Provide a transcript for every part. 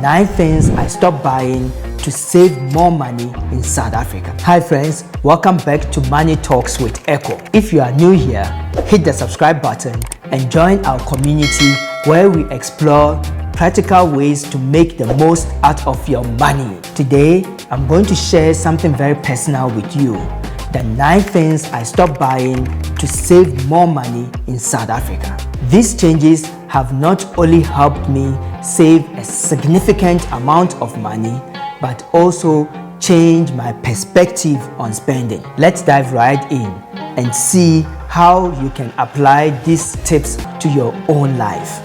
9 things I stopped buying to save more money in South Africa. Hi friends, welcome back to Money Talks with Ekow. If you are new here, hit the subscribe button and join our community where we explore practical ways to make the most out of your money. Today, I'm going to share something very personal with you. The 9 things I stopped buying to save more money in South Africa. These changes have not only helped me save a significant amount of money, but also change my perspective on spending. Let's dive right in and see how you can apply these tips to your own life.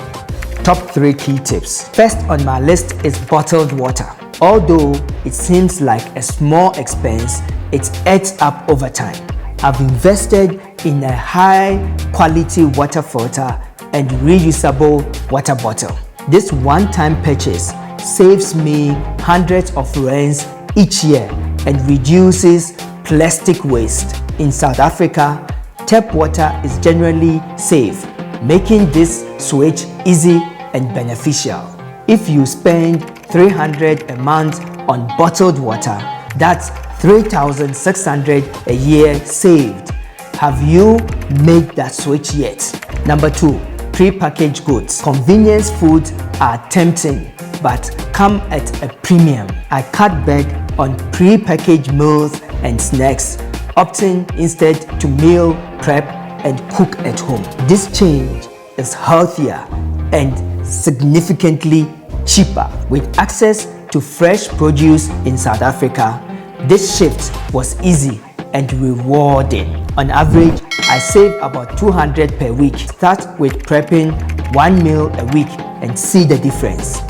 Top 3 key tips. First on my list is bottled water. Although it seems like a small expense, it adds up over time. I've invested in a high quality water filter and reusable water bottle. This one-time purchase saves me hundreds of rands each year and reduces plastic waste. In South Africa, tap water is generally safe, making this switch easy and beneficial. If you spend $300 a month on bottled water, that's $3,600 a year saved. Have you made that switch yet? Number 2, pre-packaged goods. Convenience foods are tempting but come at a premium. I cut back on pre-packaged meals and snacks, opting instead to meal prep and cook at home. This change is healthier and significantly cheaper. With access to fresh produce in South Africa, this shift was easy and rewarding. On average, I save about $200 per week. Start with prepping 1 meal a week and see the difference.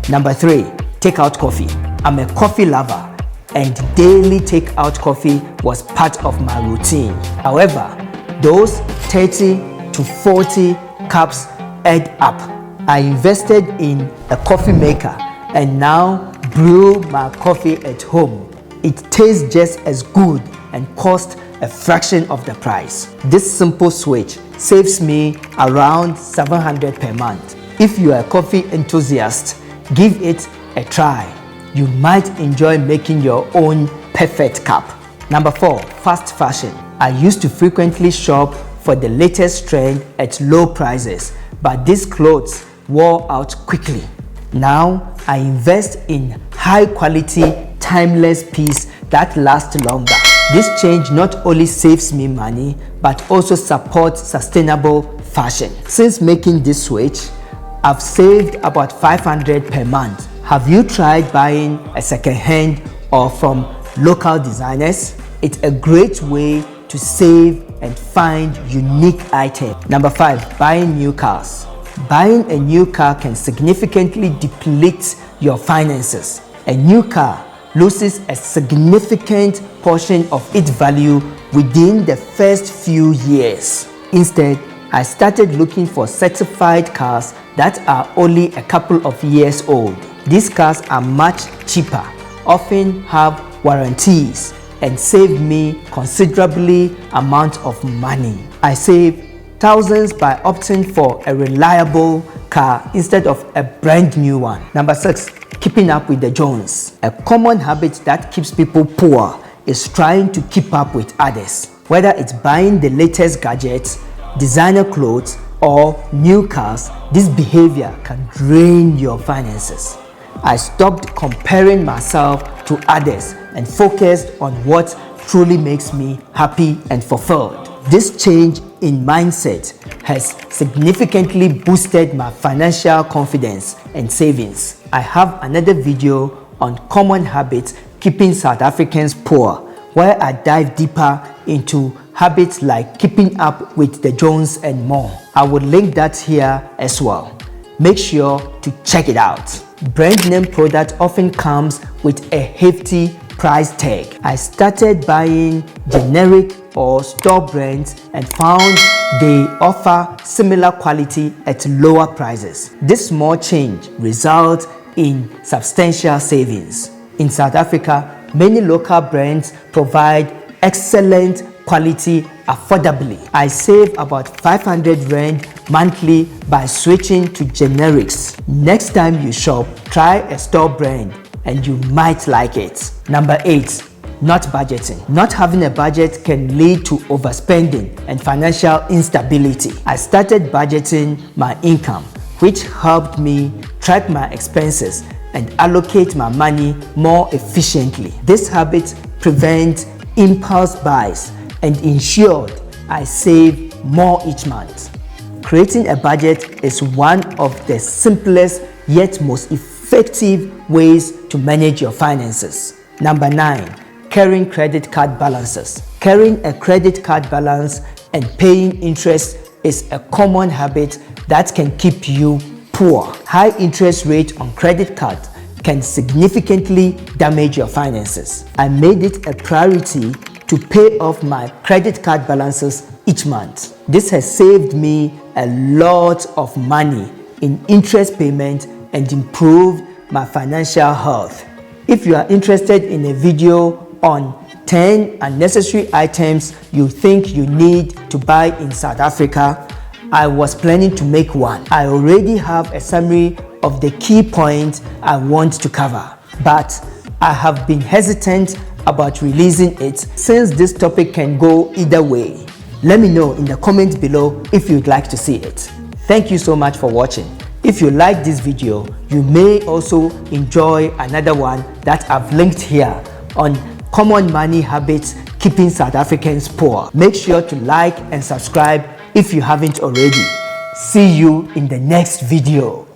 Number 3, takeout coffee. I'm a coffee lover and daily takeout coffee was part of my routine. However, those 30 to 40 cups add up. I invested in a coffee maker and now brew my coffee at home. It tastes just as good and costs a fraction of the price. This simple switch saves me around $700 per month. If you are a coffee enthusiast, give it a try. You might enjoy making your own perfect cup. Number 4, fast fashion. I used to frequently shop for the latest trend at low prices, but these clothes wore out quickly. Now I invest in high quality, timeless pieces that last longer. This change not only saves me money, but also supports sustainable fashion. Since making this switch, I've saved about $500 per month. Have you tried buying a second-hand or from local designers? It's a great way to save and find unique items. Number 5, buying new cars. Buying a new car can significantly deplete your finances. A new car loses a significant portion of its value within the first few years. Instead, I started looking for certified cars that are only a couple of years old. These cars are much cheaper, often have warranties, and save me considerably amount of money. I save thousands by opting for a reliable car instead of a brand new one. Number 6, keeping up with the Jones. A common habit that keeps people poor is trying to keep up with others. Whether it's buying the latest gadgets, designer clothes, or new cars, this behavior can drain your finances. I stopped comparing myself to others and focused on what truly makes me happy and fulfilled. This change in mindset has significantly boosted my financial confidence and savings. I have another video on common habits keeping South Africans poor, where I dive deeper into habits like keeping up with the Jones and more. I will link that here as well. Make sure to check it out. Brand name product often comes with a hefty price tag. I started buying generic or store brands and found they offer similar quality at lower prices. This small change results in substantial savings. In South Africa, many local brands provide excellent quality affordably. I save about 500 Rand monthly by switching to generics. Next time you shop, try a store brand and you might like it. Number 8. Not budgeting. Not having a budget can lead to overspending and financial instability. I started budgeting my income, which helped me track my expenses and allocate my money more efficiently. This habit prevents impulse buys and ensured I save more each month. Creating a budget is one of the simplest yet most effective ways to manage your finances. Number 9. Carrying credit card balances. Carrying a credit card balance and paying interest is a common habit that can keep you poor. High interest rate on credit card can significantly damage your finances. I made it a priority to pay off my credit card balances each month. This has saved me a lot of money in interest payment and improved my financial health. If you are interested in a video on 10 unnecessary items you think you need to buy in South Africa, I was planning to make one. I already have a summary of the key points I want to cover, but I have been hesitant about releasing it since this topic can go either way. Let me know in the comments below if you'd like to see it. Thank you so much for watching. If you like this video, you may also enjoy another one that I've linked here on common money habits keeping South Africans poor. Make sure to like and subscribe if you haven't already. See you in the next video.